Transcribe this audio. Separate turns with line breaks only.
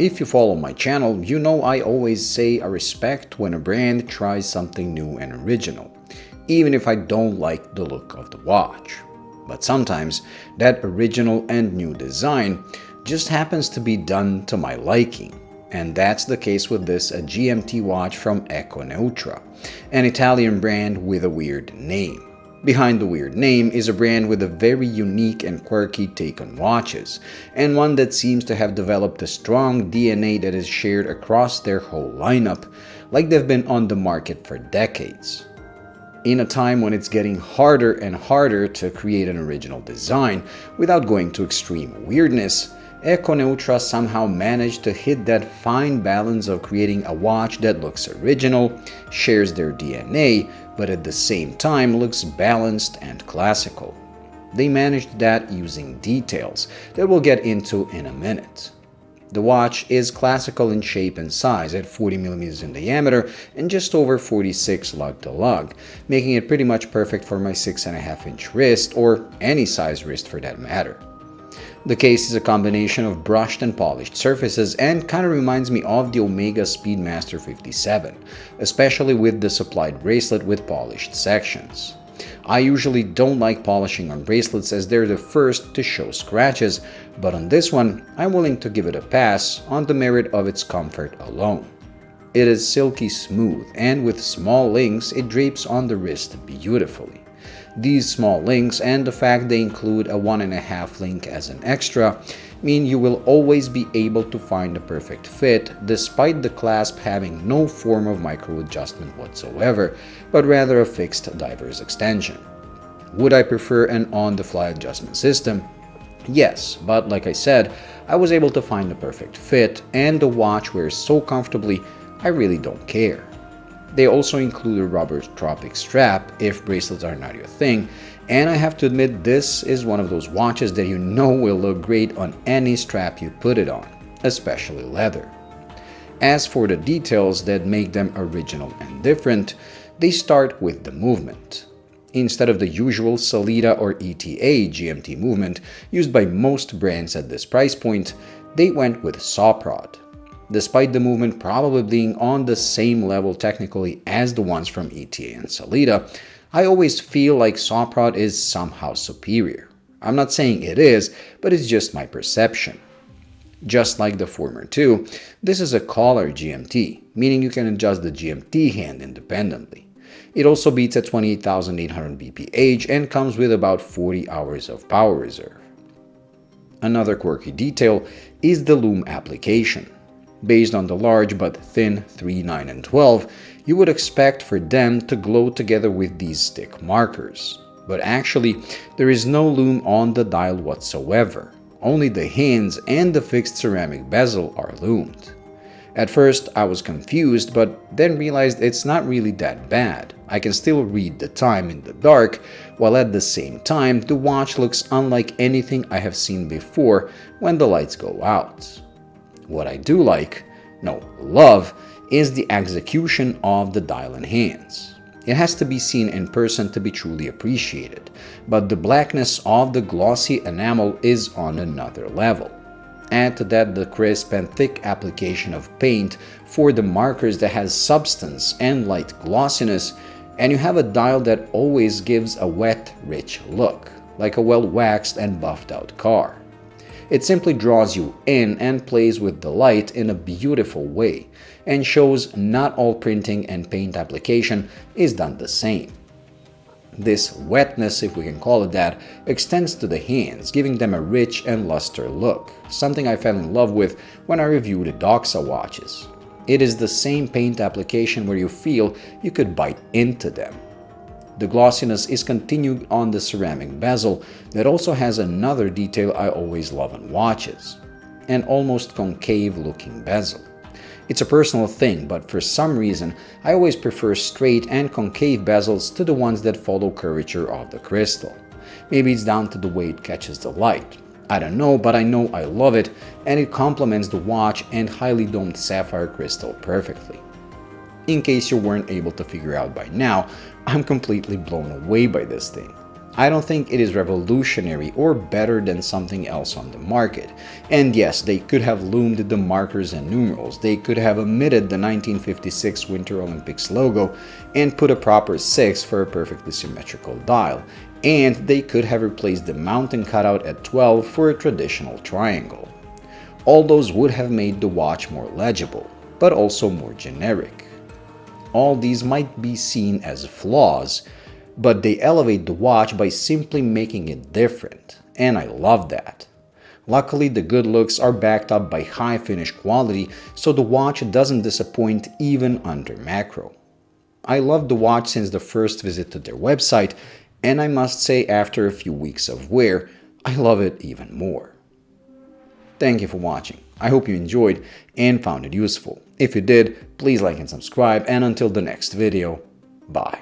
If you follow my channel, you know I always say I respect when a brand tries something new and original, even if I don't like the look of the watch. But sometimes that original and new design just happens to be done to my liking. And that's the case with this GMT watch from Econeutra, an Italian brand with a weird name. Behind the weird name is a brand with a very unique and quirky take on watches, and one that seems to have developed a strong DNA that is shared across their whole lineup, like they've been on the market for decades. In a time when it's getting harder and harder to create an original design without going to extreme weirdness, Econeutra somehow managed to hit that fine balance of creating a watch that looks original, shares their DNA, but at the same time looks balanced and classical. They managed that using details that we'll get into in a minute. The watch is classical in shape and size at 40mm in diameter and just over 46 lug to lug, making it pretty much perfect for my 6.5-inch wrist, or any size wrist for that matter. The case is a combination of brushed and polished surfaces and kind of reminds me of the Omega Speedmaster 57, especially with the supplied bracelet with polished sections. I usually don't like polishing on bracelets as they're the first to show scratches, but on this one, I'm willing to give it a pass on the merit of its comfort alone. It is silky smooth, and with small links, it drapes on the wrist beautifully. These small links and the fact they include a 1.5 link as an extra mean you will always be able to find the perfect fit despite the clasp having no form of micro adjustment whatsoever, but rather a fixed diver's extension. Would I prefer an on-the-fly adjustment system? Yes, but like I said, I was able to find the perfect fit, and the watch wears so comfortably I really don't care. They also include a rubber Tropic strap if bracelets are not your thing, and I have to admit this is one of those watches that you know will look great on any strap you put it on, especially leather. As for the details that make them original and different, they start with the movement. Instead of the usual Sellita or ETA GMT movement used by most brands at this price point, they went with Sawprod. Despite the movement probably being on the same level technically as the ones from ETA and Sellita, I always feel like Sawprod is somehow superior. I'm not saying it is, but it's just my perception. Just like the former two, this is a collar GMT, meaning you can adjust the GMT hand independently. It also beats at 28,800 bph and comes with about 40 hours of power reserve. Another quirky detail is the lume application. Based on the large but thin 3, 9, and 12, you would expect for them to glow together with these stick markers. But actually, there is no lume on the dial whatsoever. Only the hands and the fixed ceramic bezel are lumed. At first, I was confused, but then realized it's not really that bad. I can still read the time in the dark, while at the same time, the watch looks unlike anything I have seen before when the lights go out. What I do love, is the execution of the dial and hands. It has to be seen in person to be truly appreciated, but the blackness of the glossy enamel is on another level. Add to that the crisp and thick application of paint for the markers that has substance and light glossiness, and you have a dial that always gives a wet, rich look, like a well-waxed and buffed out car. It simply draws you in and plays with the light in a beautiful way, and shows not all printing and paint application is done the same. This wetness, if we can call it that, extends to the hands, giving them a rich and luster look, something I fell in love with when I reviewed the Doxa watches. It is the same paint application where you feel you could bite into them. The glossiness is continued on the ceramic bezel that also has another detail I always love on watches, an almost concave looking bezel. It's a personal thing, but for some reason I always prefer straight and concave bezels to the ones that follow curvature of the crystal. Maybe it's down to the way it catches the light. I don't know, but I know I love it, and it complements the watch and highly domed sapphire crystal perfectly. In case you weren't able to figure out by now, I'm completely blown away by this thing. I don't think it is revolutionary or better than something else on the market. And yes, they could have loomed the markers and numerals, they could have omitted the 1956 Winter Olympics logo and put a proper 6 for a perfectly symmetrical dial, and they could have replaced the mountain cutout at 12 for a traditional triangle. All those would have made the watch more legible, but also more generic. All these might be seen as flaws, but they elevate the watch by simply making it different, and I love that. Luckily, the good looks are backed up by high finish quality, so the watch doesn't disappoint even under macro. I loved the watch since the first visit to their website, and I must say after a few weeks of wear, I love it even more. Thank you for watching. I hope you enjoyed and found it useful. If you did, please like and subscribe, and until the next video, bye.